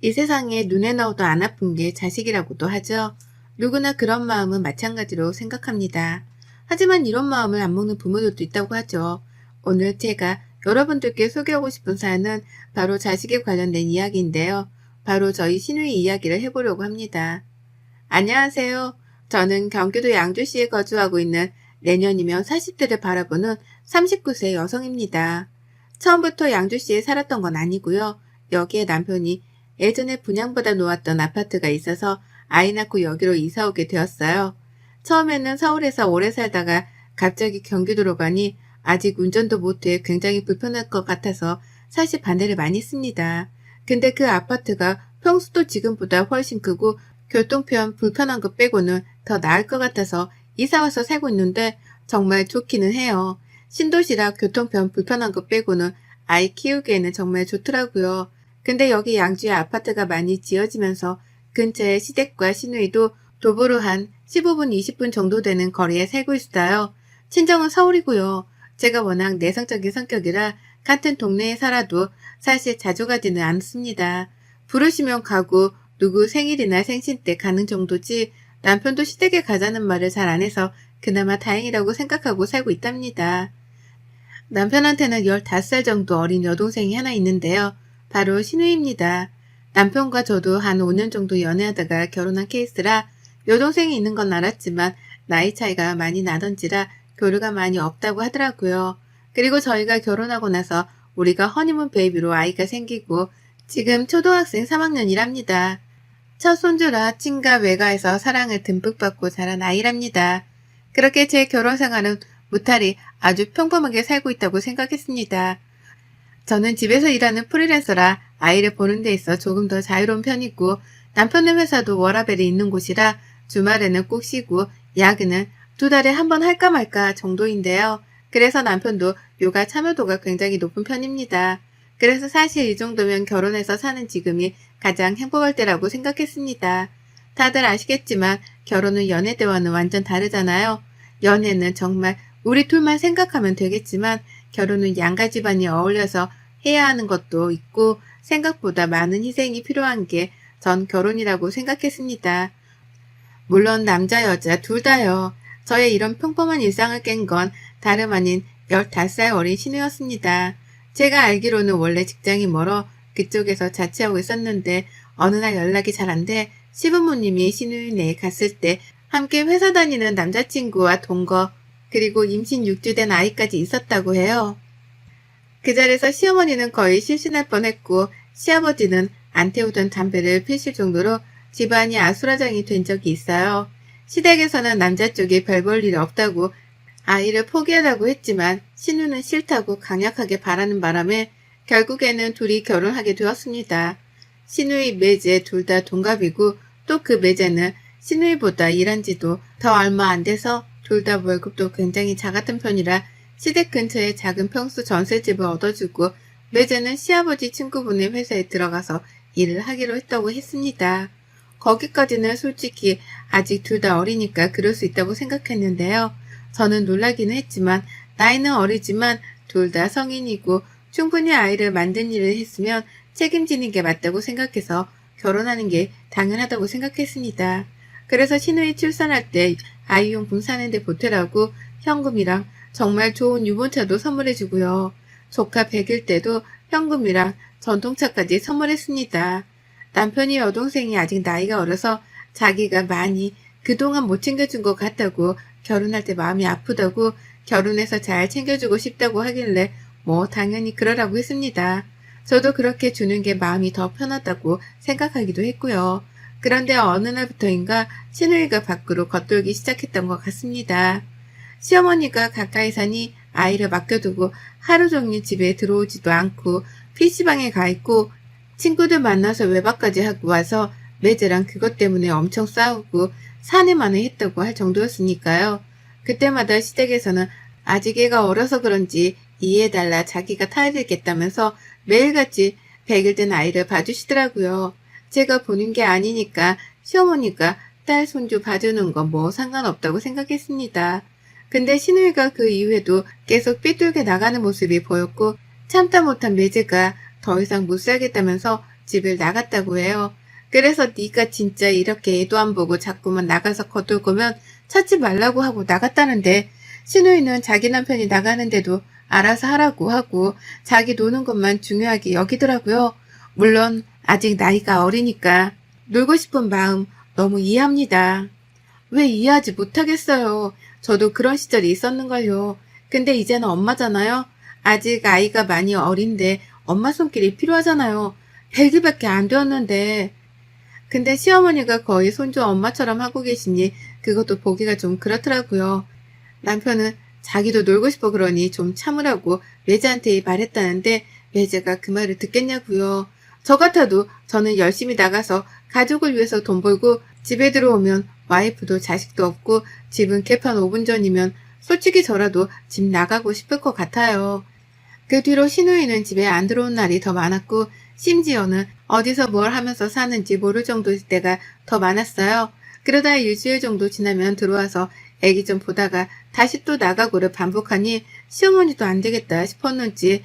이 세상에 눈에 넣어도 안 아픈 게 자식이라고도 하죠. 누구나 그런 마음은 마찬가지로 생각합니다. 하지만 이런 마음을 안 먹는 부모들도 있다고 하죠. 오늘 제가 여러분들께 소개하고 싶은 사연은 바로 자식에 관련된 이야기인데요. 바로 저희 시누이 이야기를 해보려고 합니다. 안녕하세요. 저는 경기도 양주시에 거주하고 있는 내년이면 40대를 바라보는 39세 여성입니다. 처음부터 양주시에 살았던 건 아니고요. 여기에 남편이 예전에 분양받아 놓았던 아파트가 있어서 아이 낳고 여기로 이사 오게 되었어요. 처음에는 서울에서 오래 살다가 갑자기 경기도로 가니 아직 운전도 못해 굉장히 불편할 것 같아서 사실 반대를 많이 했습니다. 근데 그 아파트가 평수도 지금보다 훨씬 크고 교통편 불편한 것 빼고는 더 나을 것 같아서 이사와서 살고 있는데 정말 좋기는 해요. 신도시라 교통편 불편한 것 빼고는 아이 키우기에는 정말 좋더라고요. 근데 여기 양주에 아파트가 많이 지어지면서 근처에 시댁과 시누이도 도보로 한 15분, 20분 정도 되는 거리에 살고 있어요. 친정은 서울이고요. 제가 워낙 내성적인 성격이라 같은 동네에 살아도 사실 자주 가지는 않습니다. 부르시면 가고 누구 생일이나 생신 때 가는 정도지 남편도 시댁에 가자는 말을 잘 안 해서 그나마 다행이라고 생각하고 살고 있답니다. 남편한테는 15살 정도 어린 여동생이 하나 있는데요. 바로 신우입니다. 남편과 저도 한 5년 정도 연애하다가 결혼한 케이스라 여동생이 있는 건 알았지만 나이 차이가 많이 나던지라 교류가 많이 없다고 하더라고요. 그리고 저희가 결혼하고 나서 우리가 허니문 베이비로 아이가 생기고 지금 초등학생 3학년이랍니다. 첫 손주라 친가 외가에서 사랑을 듬뿍 받고 자란 아이랍니다. 그렇게 제 결혼 생활은 무탈이 아주 평범하게 살고 있다고 생각했습니다. 저는 집에서 일하는 프리랜서라 아이를 보는 데 있어 조금 더 자유로운 편이고 남편의 회사도 워라밸이 있는 곳이라 주말에는 꼭 쉬고 야근은 2달에 한 번 할까 말까 정도인데요. 그래서 남편도 육아 참여도가 굉장히 높은 편입니다. 그래서 사실 이 정도면 결혼해서 사는 지금이 가장 행복할 때라고 생각했습니다. 다들 아시겠지만 결혼은 연애 때와는 완전 다르잖아요. 연애는 정말 우리 둘만 생각하면 되겠지만 결혼은 양가 집안이 어울려서 해야 하는 것도 있고 생각보다 많은 희생이 필요한 게 전 결혼이라고 생각했습니다. 물론 남자 여자 둘 다요. 저의 이런 평범한 일상을 깬 건 다름 아닌 15살 어린 신우였습니다. 제가 알기로는 원래 직장이 멀어 그쪽에서 자취하고 있었는데 어느 날 연락이 잘 안 돼 시부모님이 신우이네에 갔을 때 함께 회사 다니는 남자친구와 동거 그리고 임신 6주 된 아이까지 있었다고 해요. 그 자리에서 시어머니는 거의 실신할 뻔했고 시아버지는 안 태우던 담배를 피실 정도로 집안이 아수라장이 된 적이 있어요. 시댁에서는 남자 쪽에 별 볼 일 없다고 아이를 포기하라고 했지만 신우는 싫다고 강력하게 바라는 바람에 결국에는 둘이 결혼하게 되었습니다. 신우이 매제 둘 다 동갑이고 또 그 매제는 신우이보다 일한 지도 더 얼마 안 돼서 둘 다 월급도 굉장히 작았던 편이라 시댁 근처에 작은 평수 전셋집을 얻어주고 매제는 시아버지 친구분의 회사에 들어가서 일을 하기로 했다고 했습니다. 거기까지는 솔직히 아직 둘 다 어리니까 그럴 수 있다고 생각했는데요. 저는 놀라기는 했지만 나이는 어리지만 둘 다 성인이고 충분히 아이를 만든 일을 했으면 책임지는 게 맞다고 생각해서 결혼하는 게 당연하다고 생각했습니다. 그래서 신우이 출산할 때 아이용품 사는데 보태라고 현금이랑 정말 좋은 유모차도 선물해주고요. 조카 100일 때도 현금이랑 전통차까지 선물했습니다. 남편이 여동생이 아직 나이가 어려서 자기가 많이 그동안 못 챙겨준 것 같다고 결혼할 때 마음이 아프다고 결혼해서 잘 챙겨주고 싶다고 하길래 뭐 당연히 그러라고 했습니다. 저도 그렇게 주는 게 마음이 더 편하다고 생각하기도 했고요. 그런데 어느 날부터인가 신우이가 밖으로 겉돌기 시작했던 것 같습니다. 시어머니가 가까이 사니 아이를 맡겨두고 하루 종일 집에 들어오지도 않고 PC방에 가 있고 친구들 만나서 외박까지 하고 와서 매제랑 그것 때문에 엄청 싸우고 사내만에 했다고 할 정도였으니까요. 그때마다 시댁에서는 아직 애가 어려서 그런지 이해해달라 자기가 타야되겠다면서 매일같이 100일 된 아이를 봐주시더라고요. 제가 보는 게 아니니까 시어머니가 딸 손주 봐주는 건 뭐 상관없다고 생각했습니다. 근데 신우이가 그 이후에도 계속 삐뚤게 나가는 모습이 보였고 참다 못한 매제가 더 이상 못 살겠다면서 집을 나갔다고 해요. 그래서 네가 진짜 이렇게 애도 안 보고 자꾸만 나가서 거들 거면 찾지 말라고 하고 나갔다는데, 신우이는 자기 남편이 나가는데도 알아서 하라고 하고 자기 노는 것만 중요하게 여기더라고요. 물론 아직 나이가 어리니까 놀고 싶은 마음 너무 이해합니다. 왜 이해하지 못하겠어요. 저도 그런 시절이 있었는걸요. 근데 이제는 엄마잖아요. 아직 아이가 많이 어린데 엄마 손길이 필요하잖아요. 100일밖에 안 되었는데. 근데 시어머니가 거의 손주 엄마처럼 하고 계시니 그것도 보기가 좀 그렇더라고요. 남편은 자기도 놀고 싶어 그러니 좀 참으라고 매제한테 말했다는데, 매제가 그 말을 듣겠냐고요. 저 같아도 저는 열심히 나가서 가족을 위해서 돈 벌고 집에 들어오면 와이프도 자식도 없고 집은 개판 5분 전이면 솔직히 저라도 집 나가고 싶을 것 같아요. 그 뒤로 신우이는 집에 안 들어온 날이 더 많았고, 심지어는 어디서 뭘 하면서 사는지 모를 정도일 때가 더 많았어요. 그러다 일주일 정도 지나면 들어와서 애기 좀 보다가 다시 또 나가고를 반복하니 시어머니도 안 되겠다 싶었는지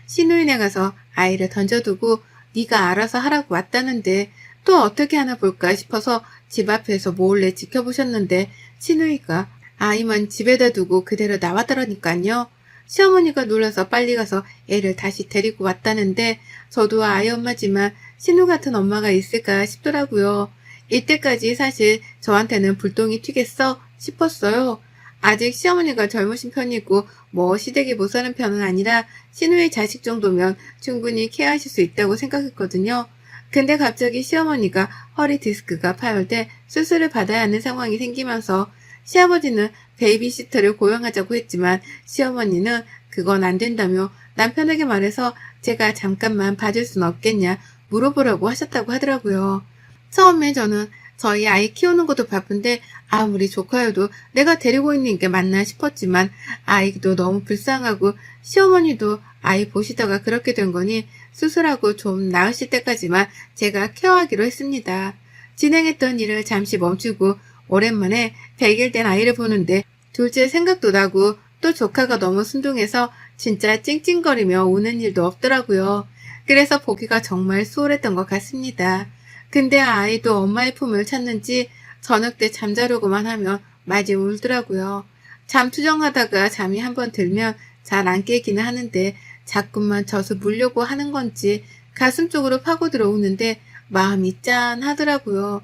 신우이네 가서 아이를 던져두고 네가 알아서 하라고 왔다는데 또 어떻게 하나 볼까 싶어서 집 앞에서 몰래 지켜보셨는데, 신우이가 아이만 집에다 두고 그대로 나왔더라니까요. 시어머니가 놀라서 빨리 가서 애를 다시 데리고 왔다는데, 저도 아이 엄마지만 신우 같은 엄마가 있을까 싶더라고요. 이때까지 사실 저한테는 불똥이 튀겠어 싶었어요. 아직 시어머니가 젊으신 편이고 뭐 시댁에 못 사는 편은 아니라 신우의 자식 정도면 충분히 케어하실 수 있다고 생각했거든요. 근데 갑자기 시어머니가 허리 디스크가 파열돼 수술을 받아야 하는 상황이 생기면서, 시아버지는 베이비시터를 고용하자고 했지만 시어머니는 그건 안 된다며 남편에게 말해서 제가 잠깐만 봐줄 순 없겠냐 물어보라고 하셨다고 하더라고요. 처음에 저는 저희 아이 키우는 것도 바쁜데 아무리 조카여도 내가 데리고 있는 게 맞나 싶었지만, 아이도 너무 불쌍하고 시어머니도 아이 보시다가 그렇게 된 거니 수술하고 좀 나으실 때까지만 제가 케어하기로 했습니다. 진행했던 일을 잠시 멈추고 오랜만에 100일 된 아이를 보는데 둘째 생각도 나고 또 조카가 너무 순둥해서 진짜 찡찡거리며 우는 일도 없더라고요. 그래서 보기가 정말 수월했던 것 같습니다. 근데 아이도 엄마의 품을 찾는지 저녁 때 잠자려고만 하면 마지 울더라고요. 잠투정하다가 잠이 한번 들면 잘 안 깨기는 하는데 자꾸만 져서 물려고 하는 건지 가슴 쪽으로 파고 들어오는데 마음이 짠하더라고요.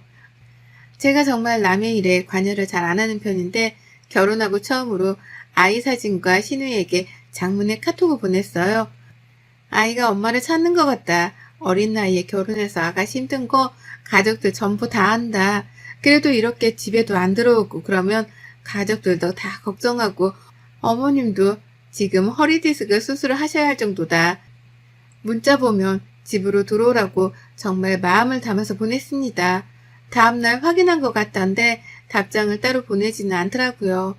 제가 정말 남의 일에 관여를 잘 안 하는 편인데 결혼하고 처음으로 아이 사진과 신우에게 장문의 카톡을 보냈어요. 아이가 엄마를 찾는 것 같다. 어린 나이에 결혼해서 아가씨 힘든 거 가족들 전부 다 안다. 그래도 이렇게 집에도 안 들어오고 그러면 가족들도 다 걱정하고 어머님도 지금 허리 디스크 수술을 하셔야 할 정도다. 문자 보면 집으로 들어오라고 정말 마음을 담아서 보냈습니다. 다음날 확인한 것 같던데 답장을 따로 보내지는 않더라고요.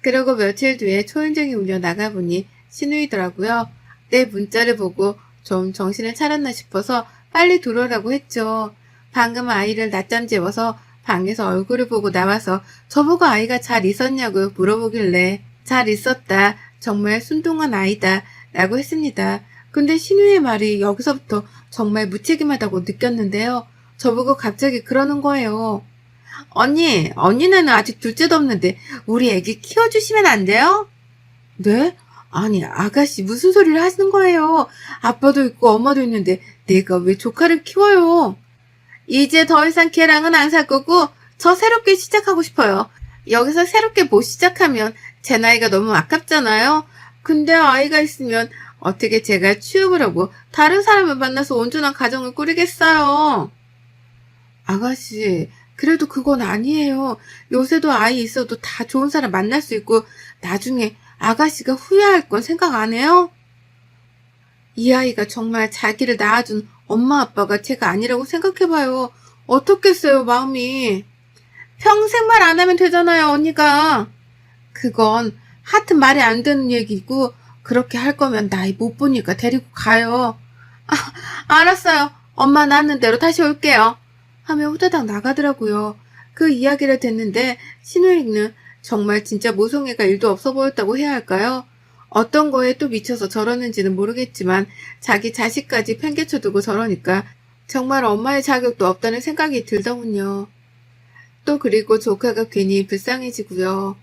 그러고 며칠 뒤에 초인종이 울려 나가보니 신우이더라고요. 내 문자를 보고 좀 정신을 차렸나 싶어서 빨리 들어오라고 했죠. 방금 아이를 낮잠 재워서 방에서 얼굴을 보고 나와서 저보고 아이가 잘 있었냐고 물어보길래 잘 있었다. 정말 순둥한 아이다. 라고 했습니다. 근데 신우의 말이 여기서부터 정말 무책임하다고 느꼈는데요. 저보고 갑자기 그러는 거예요. 언니는 아직 둘째도 없는데 우리 애기 키워주시면 안 돼요? 네? 아니, 아가씨 무슨 소리를 하시는 거예요? 아빠도 있고 엄마도 있는데 내가 왜 조카를 키워요? 이제 더 이상 걔랑은 안 살 거고 저 새롭게 시작하고 싶어요. 여기서 새롭게 뭐 시작하면 제 나이가 너무 아깝잖아요. 근데 아이가 있으면 어떻게 제가 취업을 하고 다른 사람을 만나서 온전한 가정을 꾸리겠어요. 아가씨, 그래도 그건 아니에요. 요새도 아이 있어도 다 좋은 사람 만날 수 있고 나중에 아가씨가 후회할 건 생각 안 해요? 이 아이가 정말 자기를 낳아준 엄마 아빠가 제가 아니라고 생각해봐요. 어떻겠어요, 마음이. 평생 말 안 하면 되잖아요, 언니가. 그건 하여튼 말이 안 되는 얘기고 그렇게 할 거면 나이 못 보니까 데리고 가요. 알았어요. 엄마 낳는 대로 다시 올게요. 하며 후다닥 나가더라고요. 그 이야기를 듣는데 신우이는 정말 진짜 모성애가 일도 없어 보였다고 해야 할까요? 어떤 거에 또 미쳐서 저러는지는 모르겠지만 자기 자식까지 팽개쳐두고 저러니까 정말 엄마의 자격도 없다는 생각이 들더군요. 또 그리고 조카가 괜히 불쌍해지고요.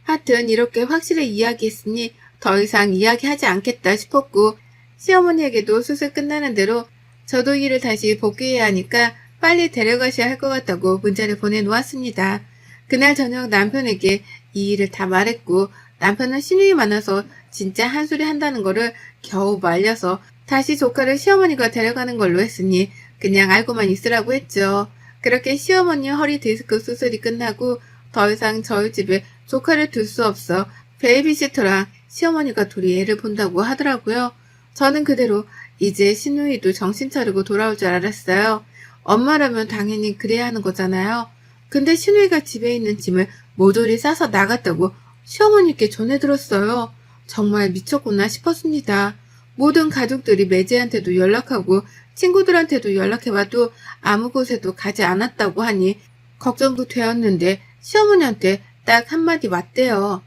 하여튼 이렇게 확실히 이야기했으니 더 이상 이야기하지 않겠다 싶었고 시어머니에게도 수술 끝나는 대로 저도 일을 다시 복귀해야 하니까 빨리 데려가셔야 할 것 같다고 문자를 보내놓았습니다. 그날 저녁 남편에게 이 일을 다 말했고 남편은 신우이 만나서 진짜 한 소리 한다는 거를 겨우 말려서 다시 조카를 시어머니가 데려가는 걸로 했으니 그냥 알고만 있으라고 했죠. 그렇게 시어머니 허리 디스크 수술이 끝나고 더 이상 저희 집에 조카를 둘 수 없어 베이비시터랑 시어머니가 둘이 애를 본다고 하더라고요. 저는 그대로 이제 신우이도 정신 차리고 돌아올 줄 알았어요. 엄마라면 당연히 그래야 하는 거잖아요. 근데 신우이가 집에 있는 짐을 모조리 싸서 나갔다고 시어머니께 전해 들었어요. 정말 미쳤구나 싶었습니다. 모든 가족들이 매제한테도 연락하고 친구들한테도 연락해봐도 아무 곳에도 가지 않았다고 하니 걱정도 되었는데 시어머니한테 딱 한마디 왔대요.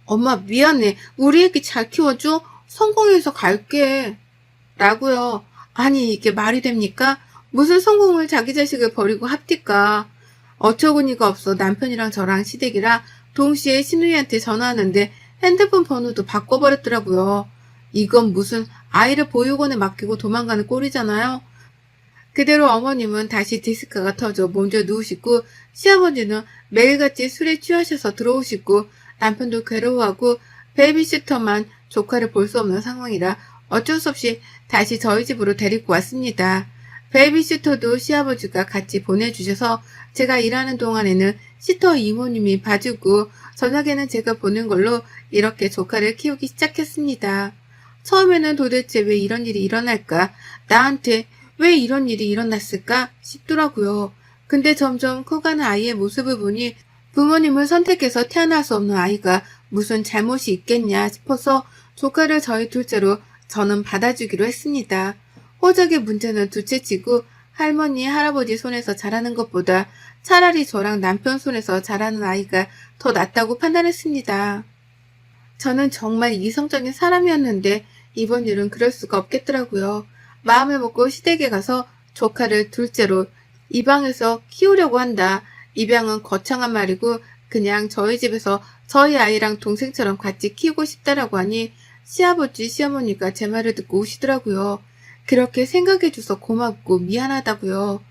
엄마 미안해. 우리 애기 잘 키워줘. 성공해서 갈게. 라고요. 아니 이게 말이 됩니까? 무슨 성공을 자기 자식을 버리고 합디까. 어처구니가 없어 남편이랑 저랑 시댁이랑 동시에 신우이한테 전화하는데 핸드폰 번호도 바꿔버렸더라고요. 이건 무슨 아이를 보육원에 맡기고 도망가는 꼴이잖아요. 그대로 어머님은 다시 디스크가 터져 먼저 누우시고 시아버지는 매일같이 술에 취하셔서 들어오시고 남편도 괴로워하고 베이비시터만 조카를 볼 수 없는 상황이라 어쩔 수 없이 다시 저희 집으로 데리고 왔습니다. 베이비시터도 시아버지가 같이 보내주셔서 제가 일하는 동안에는 시터 이모님이 봐주고 저녁에는 제가 보는 걸로 이렇게 조카를 키우기 시작했습니다. 처음에는 도대체 왜 이런 일이 일어날까? 나한테 왜 이런 일이 일어났을까? 싶더라고요. 근데 점점 커가는 아이의 모습을 보니 부모님을 선택해서 태어날 수 없는 아이가 무슨 잘못이 있겠냐 싶어서 조카를 저희 둘째로 저는 받아주기로 했습니다. 호적의 문제는 둘째치고 할머니, 할아버지 손에서 자라는 것보다 차라리 저랑 남편 손에서 자라는 아이가 더 낫다고 판단했습니다. 저는 정말 이성적인 사람이었는데 이번 일은 그럴 수가 없겠더라고요. 마음을 먹고 시댁에 가서 조카를 둘째로 입양해서 키우려고 한다. 입양은 거창한 말이고 그냥 저희 집에서 저희 아이랑 동생처럼 같이 키우고 싶다라고 하니 시아버지, 시어머니가 제 말을 듣고 우시더라고요. 그렇게 생각해줘서 고맙고 미안하다고요.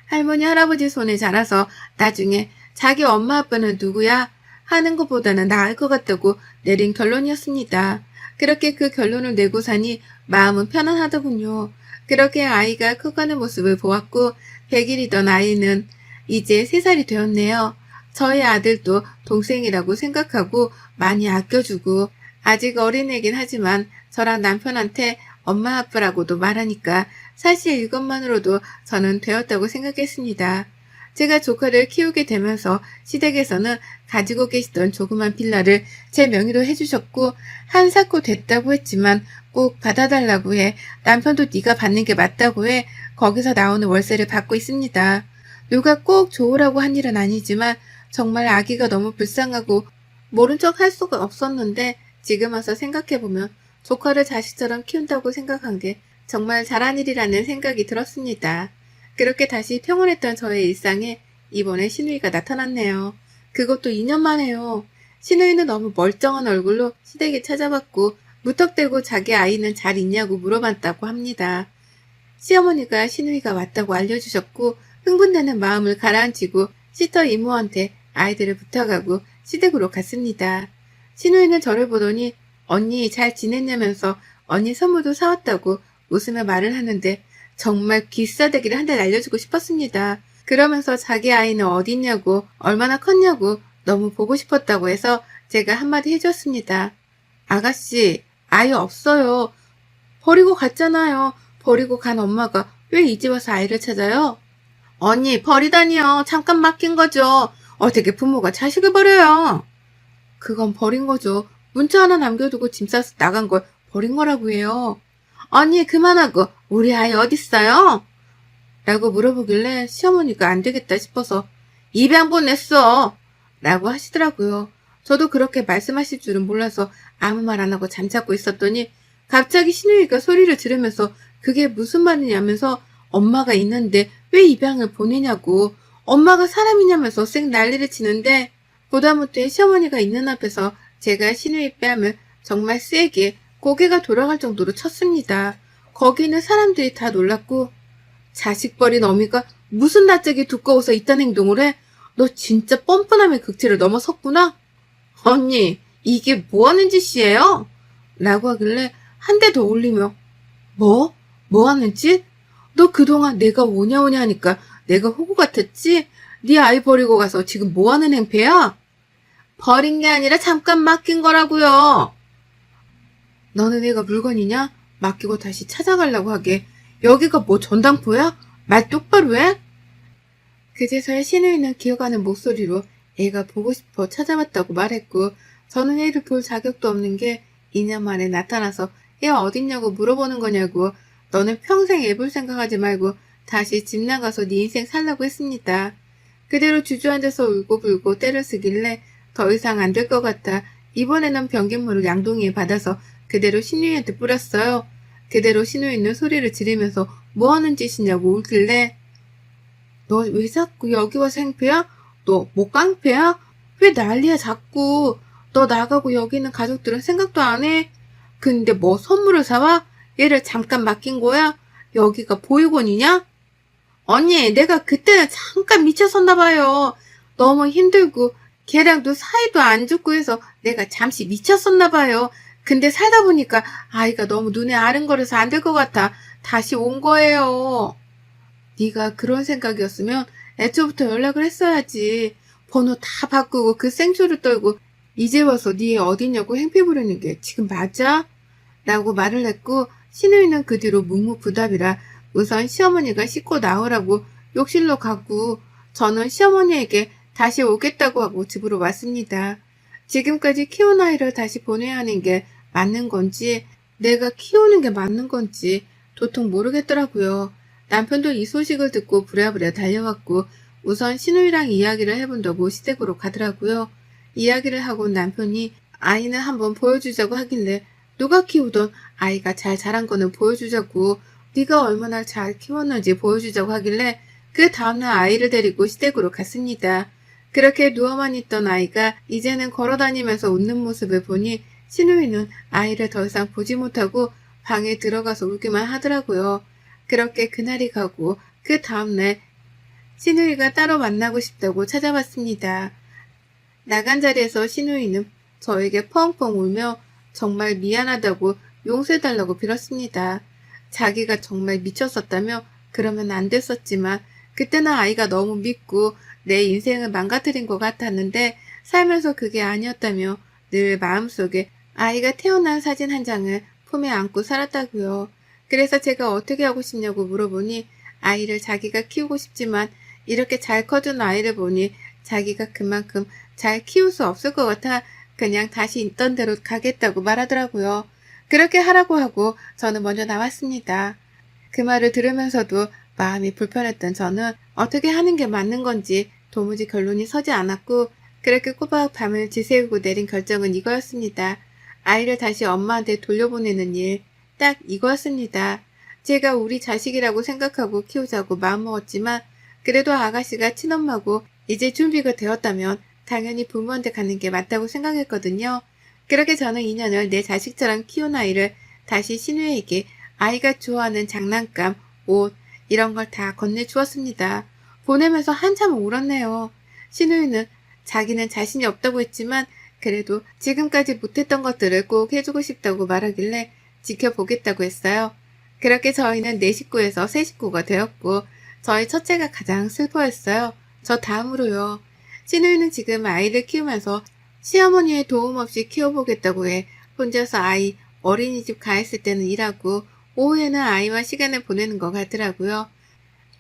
할머니, 할아버지 손에 자라서 나중에 자기 엄마 아빠는 누구야? 하는 것보다는 나을 것 같다고 내린 결론이었습니다. 그렇게 그 결론을 내고 사니 마음은 편안하더군요. 그렇게 아이가 커가는 모습을 보았고 100일이던 아이는 이제 3살이 되었네요. 저희 아들도 동생이라고 생각하고 많이 아껴주고 아직 어린애긴 하지만 저랑 남편한테 엄마 아빠라고도 말하니까 사실 이것만으로도 저는 되었다고 생각했습니다. 제가 조카를 키우게 되면서 시댁에서는 가지고 계시던 조그만 빌라를 제 명의로 해주셨고 한사코 됐다고 했지만 꼭 받아달라고 해 남편도 네가 받는 게 맞다고 해 거기서 나오는 월세를 받고 있습니다. 누가 꼭 좋으라고 한 일은 아니지만 정말 아기가 너무 불쌍하고 모른 척 할 수가 없었는데 지금 와서 생각해보면 조카를 자식처럼 키운다고 생각한 게 정말 잘한 일이라는 생각이 들었습니다. 그렇게 다시 평온했던 저의 일상에 이번에 신우이가 나타났네요. 그것도 2년 만에요. 신우이는 너무 멀쩡한 얼굴로 시댁에 찾아왔고 무턱대고 자기 아이는 잘 있냐고 물어봤다고 합니다. 시어머니가 신우이가 왔다고 알려주셨고 흥분되는 마음을 가라앉히고 시터 이모한테 아이들을 부탁하고 시댁으로 갔습니다. 신우이는 저를 보더니 언니 잘 지냈냐면서 언니 선물도 사왔다고 웃으며 말을 하는데 정말 귀싸대기를 한 대 날려주고 싶었습니다. 그러면서 자기 아이는 어디 있냐고 얼마나 컸냐고 너무 보고 싶었다고 해서 제가 한마디 해줬습니다. 아가씨 아이 없어요. 버리고 갔잖아요. 버리고 간 엄마가 왜 이제 와서 아이를 찾아요? 언니 버리다니요. 잠깐 맡긴 거죠. 어떻게 부모가 자식을 버려요. 그건 버린 거죠. 문자 하나 남겨두고 짐 싸서 나간 걸 버린 거라고 해요. 언니 그만하고 우리 아이 어딨어요? 라고 물어보길래 시어머니가 안 되겠다 싶어서 입양 보냈어 라고 하시더라고요. 저도 그렇게 말씀하실 줄은 몰라서 아무 말 안 하고 잠자고 있었더니 갑자기 신우이가 소리를 지르면서 그게 무슨 말이냐면서 엄마가 있는데 왜 입양을 보내냐고 엄마가 사람이냐면서 쌩 난리를 치는데 보다 못해 시어머니가 있는 앞에서 제가 신우이 뺨을 정말 세게 고개가 돌아갈 정도로 쳤습니다. 거기 있는 사람들이 다 놀랐고 자식 버린 어미가 무슨 낯짝이 두꺼워서 이딴 행동을 해? 너 진짜 뻔뻔함의 극치를 넘어섰구나? 언니, 이게 뭐 하는 짓이에요? 라고 하길래 한 대 더 올리며 뭐? 뭐 하는 짓? 너 그동안 내가 오냐 오냐 하니까 내가 호구 같았지? 네 아이 버리고 가서 지금 뭐 하는 행패야? 버린 게 아니라 잠깐 맡긴 거라고요. 너는 애가 물건이냐? 맡기고 다시 찾아가려고 하게. 여기가 뭐 전당포야? 말 똑바로 해? 그제서야 신우이는 기어가는 목소리로 애가 보고 싶어 찾아왔다고 말했고 저는 애를 볼 자격도 없는 게 2년 만에 나타나서 애 어딨냐고 물어보는 거냐고 너는 평생 애 볼 생각하지 말고 다시 집 나가서 네 인생 살라고 했습니다. 그대로 주저앉아서 울고불고 때를 쓰길래 더 이상 안 될 것 같아 이번에는 변기물을 양동이에 받아서 그대로 신우이한테 뿌렸어요. 그대로 신우이는 소리를 지르면서 뭐 하는 짓이냐고 울길래 너 왜 자꾸 여기 와서 행패야? 너 뭐 깡패야? 왜 난리야 자꾸. 너 나가고 여기 있는 가족들은 생각도 안 해? 근데 뭐 선물을 사와? 얘를 잠깐 맡긴 거야? 여기가 보육원이냐? 언니 내가 그때는 잠깐 미쳤었나 봐요. 너무 힘들고 걔랑도 사이도 안 좋고 해서 내가 잠시 미쳤었나 봐요. 근데 살다 보니까 아이가 너무 눈에 아른거려서 안 될 것 같아. 다시 온 거예요. 네가 그런 생각이었으면 애초부터 연락을 했어야지. 번호 다 바꾸고 그 생초를 떨고 이제 와서 네 애 어디냐고 행패 부리는 게 지금 맞아? 라고 말을 했고 신우이는 그 뒤로 묵묵부답이라 우선 시어머니가 씻고 나오라고 욕실로 가고 저는 시어머니에게 다시 오겠다고 하고 집으로 왔습니다. 지금까지 키운 아이를 다시 보내야 하는 게 맞는 건지 내가 키우는 게 맞는 건지 도통 모르겠더라고요. 남편도 이 소식을 듣고 부랴부랴 달려왔고 우선 신우이랑 이야기를 해본다고 시댁으로 가더라고요. 이야기를 하고 남편이 아이는 한번 보여주자고 하길래 누가 키우던 아이가 잘 자란 거는 보여주자고 네가 얼마나 잘 키웠는지 보여주자고 하길래 그 다음날 아이를 데리고 시댁으로 갔습니다. 그렇게 누워만 있던 아이가 이제는 걸어다니면서 웃는 모습을 보니 신우이는 아이를 더 이상 보지 못하고 방에 들어가서 울기만 하더라고요. 그렇게 그날이 가고 그 다음날 신우이가 따로 만나고 싶다고 찾아왔습니다. 나간 자리에서 신우이는 저에게 펑펑 울며 정말 미안하다고 용서해달라고 빌었습니다. 자기가 정말 미쳤었다며 그러면 안 됐었지만 그때는 아이가 너무 믿고 내 인생을 망가뜨린 것 같았는데 살면서 그게 아니었다며 늘 마음속에 아이가 태어난 사진 한 장을 품에 안고 살았다고요. 그래서 제가 어떻게 하고 싶냐고 물어보니 아이를 자기가 키우고 싶지만 이렇게 잘 커준 아이를 보니 자기가 그만큼 잘 키울 수 없을 것 같아 그냥 다시 있던 대로 가겠다고 말하더라고요. 그렇게 하라고 하고 저는 먼저 나왔습니다. 그 말을 들으면서도 마음이 불편했던 저는 어떻게 하는 게 맞는 건지 도무지 결론이 서지 않았고 그렇게 꼬박 밤을 지새우고 내린 결정은 이거였습니다. 아이를 다시 엄마한테 돌려보내는 일, 딱 이거였습니다. 제가 우리 자식이라고 생각하고 키우자고 마음먹었지만 그래도 아가씨가 친엄마고 이제 준비가 되었다면 당연히 부모한테 가는 게 맞다고 생각했거든요. 그렇게 저는 2년을 내 자식처럼 키운 아이를 다시 신우에게 아이가 좋아하는 장난감, 옷 이런 걸 다 건네주었습니다. 보내면서 한참 울었네요. 신우이는 자기는 자신이 없다고 했지만 그래도 지금까지 못했던 것들을 꼭 해주고 싶다고 말하길래 지켜보겠다고 했어요. 그렇게 저희는 4식구에서 3식구가 되었고 저희 첫째가 가장 슬퍼했어요. 저 다음으로요. 신우이는 지금 아이를 키우면서 시어머니의 도움 없이 키워보겠다고 해 혼자서 아이 어린이집 가 있을 때는 일하고 오후에는 아이와 시간을 보내는 것 같더라고요.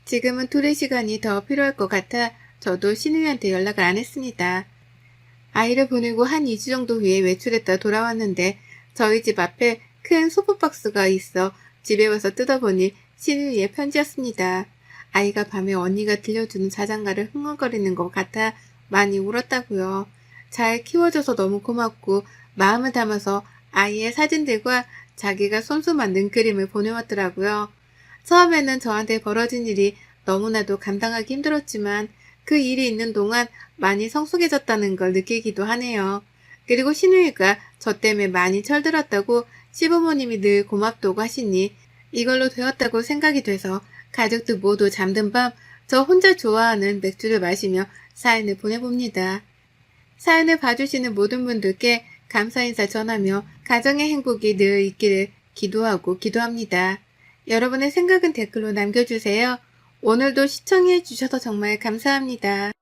지금은 둘의 시간이 더 필요할 것 같아 저도 신우이한테 연락을 안 했습니다. 아이를 보내고 한 2주 정도 후에 외출했다 돌아왔는데 저희 집 앞에 큰 소프박스가 있어 집에 와서 뜯어보니 신우이의 편지였습니다. 아이가 밤에 언니가 들려주는 자장가를 흥얼거리는 것 같아 많이 울었다고요. 잘 키워줘서 너무 고맙고 마음을 담아서 아이의 사진들과 자기가 손수 만든 그림을 보내왔더라고요. 처음에는 저한테 벌어진 일이 너무나도 감당하기 힘들었지만 그 일이 있는 동안 많이 성숙해졌다는 걸 느끼기도 하네요. 그리고 신우이가 저 때문에 많이 철들었다고 시부모님이 늘 고맙다고 하시니 이걸로 되었다고 생각이 돼서 가족들 모두 잠든 밤 저 혼자 좋아하는 맥주를 마시며 사연을 보내봅니다. 사연을 봐주시는 모든 분들께 감사 인사 전하며 가정의 행복이 늘 있기를 기도하고 기도합니다. 여러분의 생각은 댓글로 남겨주세요. 오늘도 시청해 주셔서 정말 감사합니다.